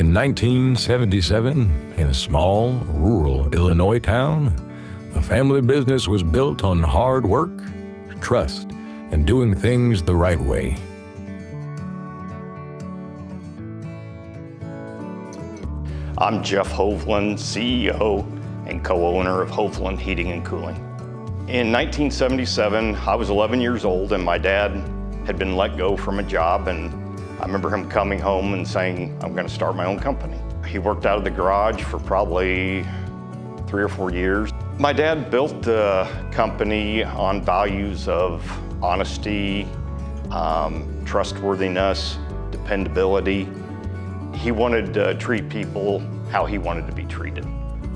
In 1977, in a small, rural Illinois town, a family business was built on hard work, trust, and doing things the right way. I'm Jeff Hoveln, CEO and co-owner of Hoveln Heating Cooling. In 1977, I was 11 years old and my dad had been let go from a job, and I remember him coming home and saying, I'm going to start my own company. He worked out of the garage for probably 3 or 4 years. My dad built the company on values of honesty, trustworthiness, dependability. He wanted to treat people how he wanted to be treated.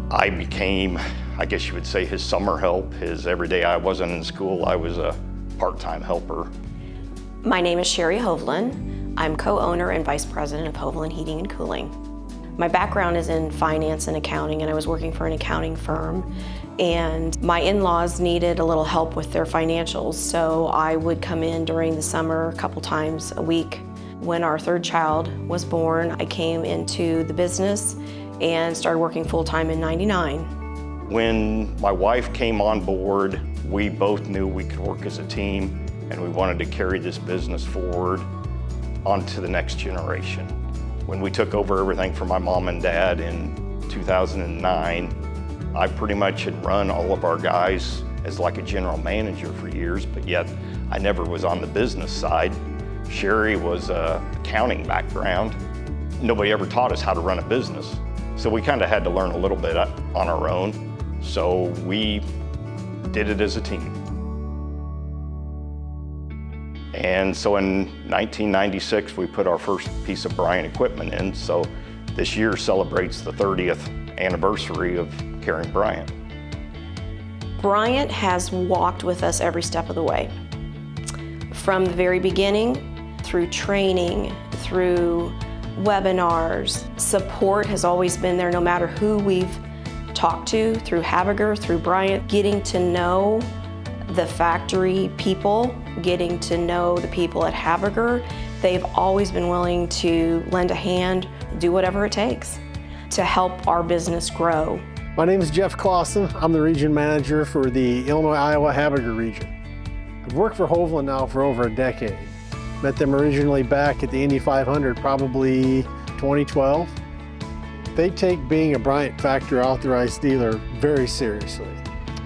I became, I guess you would say, his summer help. Every day I wasn't in school, I was a part-time helper. My name is Sherry Hoveln. I'm co-owner and vice president of Hoveln Heating and Cooling. My background is in finance and accounting, and I was working for an accounting firm. And my in-laws needed a little help with their financials, so I would come in during the summer a couple times a week. When our third child was born, I came into the business and started working full-time in '99. When my wife came on board, we both knew we could work as a team, and we wanted to carry this business forward onto the next generation. When we took over everything from my mom and dad in 2009, I pretty much had run all of our guys as like a general manager for years, but yet I never was on the business side. Sherry was an accounting background. Nobody ever taught us how to run a business. So we kind of had to learn a little bit on our own. So we did it as a team. And so in 1996, we put our first piece of Bryant equipment in. So this year celebrates the 30th anniversary of carrying Bryant. Bryant has walked with us every step of the way. From the very beginning, through training, through webinars, support has always been there no matter who we've talked to, through Habiger, through Bryant, getting to know the factory people, getting to know the people at Habiger. They've always been willing to lend a hand, do whatever it takes to help our business grow. My name is Jeff Clausen. I'm the region manager for the Illinois-Iowa Habiger region. I've worked for Hoveln now for over a decade. Met them originally back at the Indy 500, probably 2012. They take being a Bryant factory authorized dealer very seriously.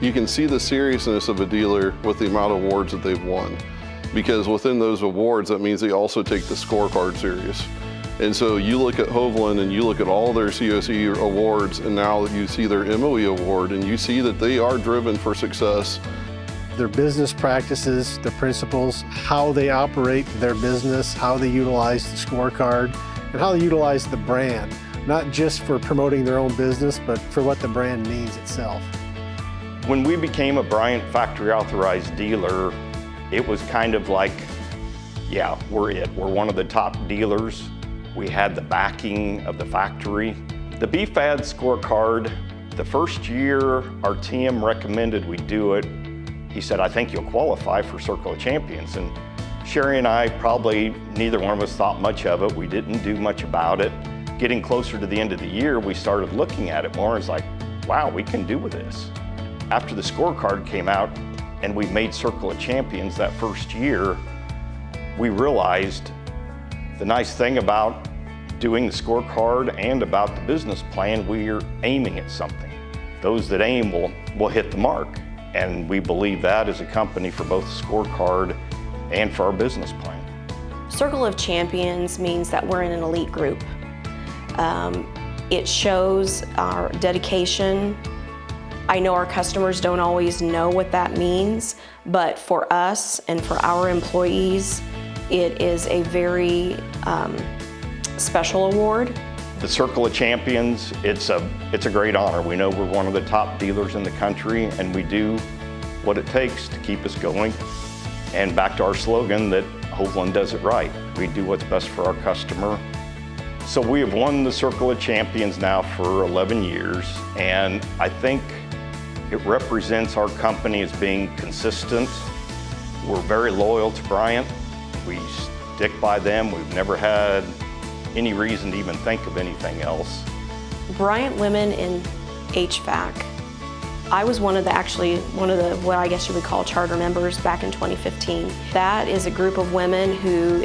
You can see the seriousness of a dealer with the amount of awards that they've won. Because within those awards, that means they also take the scorecard serious. And so you look at Hoveln and you look at all their COC awards, and now you see their MOE award, and you see that they are driven for success. Their business practices, their principles, how they operate their business, how they utilize the scorecard, and how they utilize the brand, not just for promoting their own business, but for what the brand means itself. When we became a Bryant factory authorized dealer, it was kind of like, yeah, we're it. We're one of the top dealers. We had the backing of the factory. The BFAD scorecard, the first year our team recommended we do it, he said, I think you'll qualify for Circle of Champions. And Sherry and I probably, neither one of us thought much of it. We didn't do much about it. Getting closer to the end of the year, we started looking at it more and it's like, wow, we can do this. After the scorecard came out and we made Circle of Champions that first year, we realized the nice thing about doing the scorecard and about the business plan, we're aiming at something. Those that aim will hit the mark. And we believe that as a company for both the scorecard and for our business plan. Circle of Champions means that we're in an elite group. It shows our dedication. I know our customers don't always know what that means, but for us and for our employees, it is a very special award. The Circle of Champions, it's a great honor. We know we're one of the top dealers in the country, and we do what it takes to keep us going. And back to our slogan that Hoveln does it right. We do what's best for our customer. So we have won the Circle of Champions now for 11 years, and I think it represents our company as being consistent. We're very loyal to Bryant. We stick by them. We've never had any reason to even think of anything else. Bryant Women in HVAC. I was one of the what I guess you would call charter members back in 2015. That is a group of women who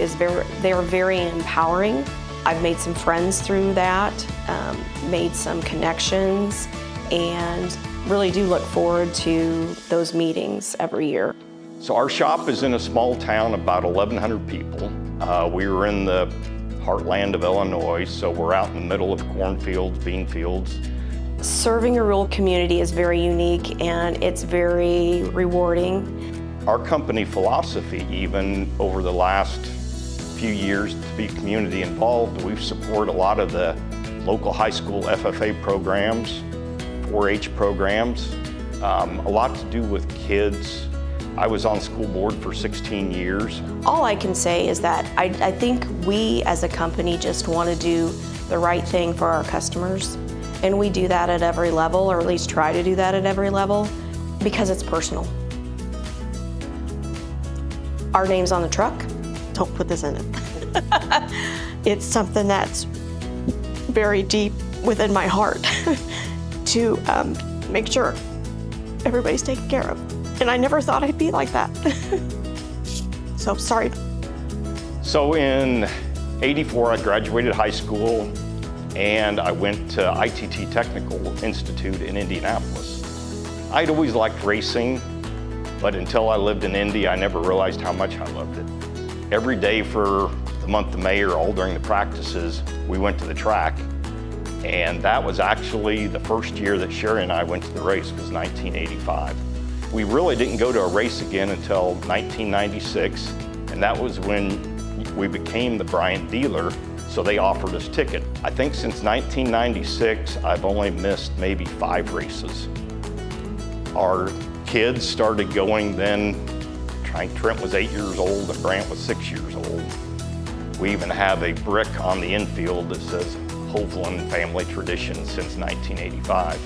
they are very empowering. I've made some friends through that, made some connections, and really do look forward to those meetings every year. So our shop is in a small town, about 1,100 people. We were in the heartland of Illinois, so we're out in the middle of cornfields, bean fields. Serving a rural community is very unique and it's very rewarding. Our company philosophy, even over the last few years to be community involved, we've supported a lot of the local high school FFA programs, 4-H programs, a lot to do with kids. I was on school board for 16 years. All I can say is that I think we as a company just want to do the right thing for our customers. And we do that at every level, or at least try to do that at every level, because it's personal. Our name's on the truck. Don't put this in it. It's something that's very deep within my heart to make sure everybody's taken care of. And I never thought I'd be like that. So sorry. So in '84, I graduated high school and I went to ITT Technical Institute in Indianapolis. I'd always liked racing, but until I lived in Indy, I never realized how much I loved it. Every day for the month of May, or all during the practices, we went to the track. And that was actually the first year that Sherry and I went to the race, was 1985. We really didn't go to a race again until 1996, and that was when we became the Bryant dealer, so they offered us ticket. I think since 1996, I've only missed maybe 5 races. Our kids started going then. Trent was 8 years old and Brant was 6 years old. We even have a brick on the infield that says Hoveln Family Tradition since 1985.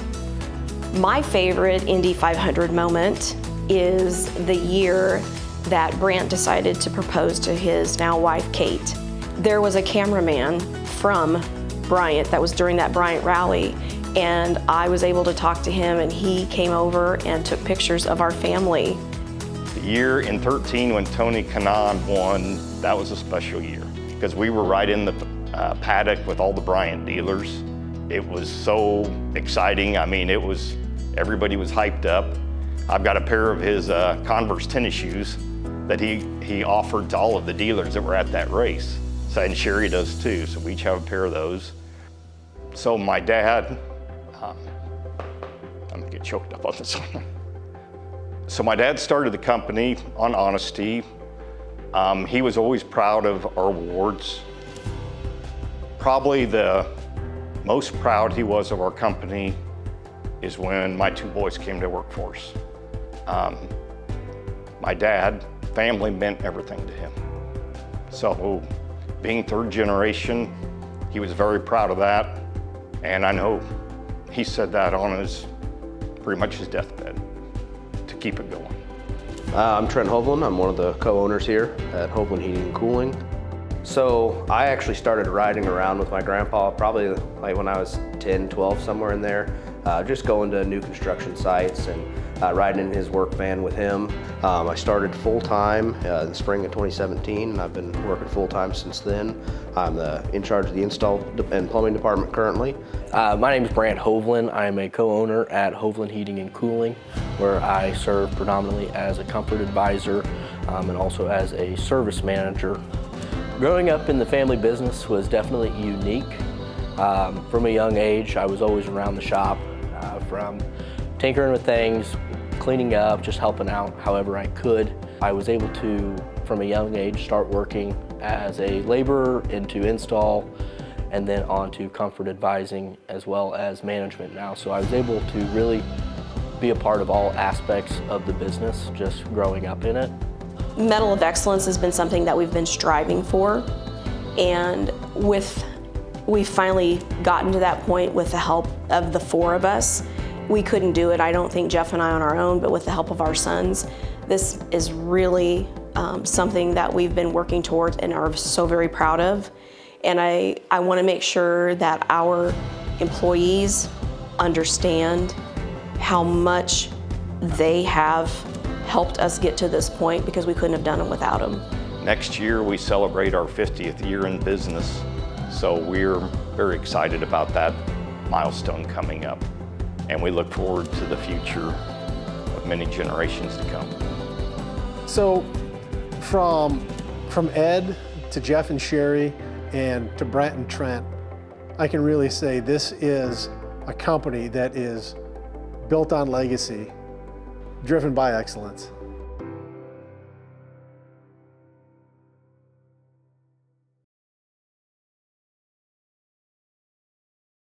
My favorite Indy 500 moment is the year that Brant decided to propose to his now wife, Kate. There was a cameraman from Bryant that was during that Bryant rally, and I was able to talk to him, and he came over and took pictures of our family. The year in '13 when Tony Kanaan won, that was a special year because we were right in the paddock with all the Bryant dealers. It was so exciting. I mean, everybody was hyped up. I've got a pair of his Converse tennis shoes that he offered to all of the dealers that were at that race. So, and Sherry does too, so we each have a pair of those. So my dad, I'm gonna get choked up on this one. So my dad started the company on honesty. He was always proud of our awards. Probably the most proud he was of our company is when my 2 boys came to work for us. My dad, family meant everything to him. So being 3rd generation, he was very proud of that. And I know he said that on pretty much his deathbed, to keep it going. I'm Trent Hoveln. I'm one of the co-owners here at Hoveln Heating Cooling. So I actually started riding around with my grandpa probably like when I was 10, 12, somewhere in there, just going to new construction sites and riding in his work van with him. I started full-time in the spring of 2017, and I've been working full-time since then. I'm in charge of the install and plumbing department currently. My name is Brant Hoveln. I am a co-owner at Hoveln Heating and Cooling, where I serve predominantly as a comfort advisor and also as a service manager. Growing up in the family business was definitely unique. From a young age, I was always around the shop, from tinkering with things, cleaning up, just helping out however I could. I was able to, from a young age, start working as a laborer into install and then on to comfort advising as well as management now. So I was able to really be a part of all aspects of the business, just growing up in it. Medal of Excellence has been something that we've been striving for, and we've finally gotten to that point with the help of the 4 of us. We couldn't do it, I don't think, Jeff and I on our own, but with the help of our sons. This is really something that we've been working towards and are so very proud of. And I want to make sure that our employees understand how much they have helped us get to this point, because we couldn't have done it without them. Next year, we celebrate our 50th year in business, so we're very excited about that milestone coming up, and we look forward to the future of many generations to come. So from Ed to Jeff and Sherry and to Brant and Trent, I can really say this is a company that is built on legacy, driven by excellence.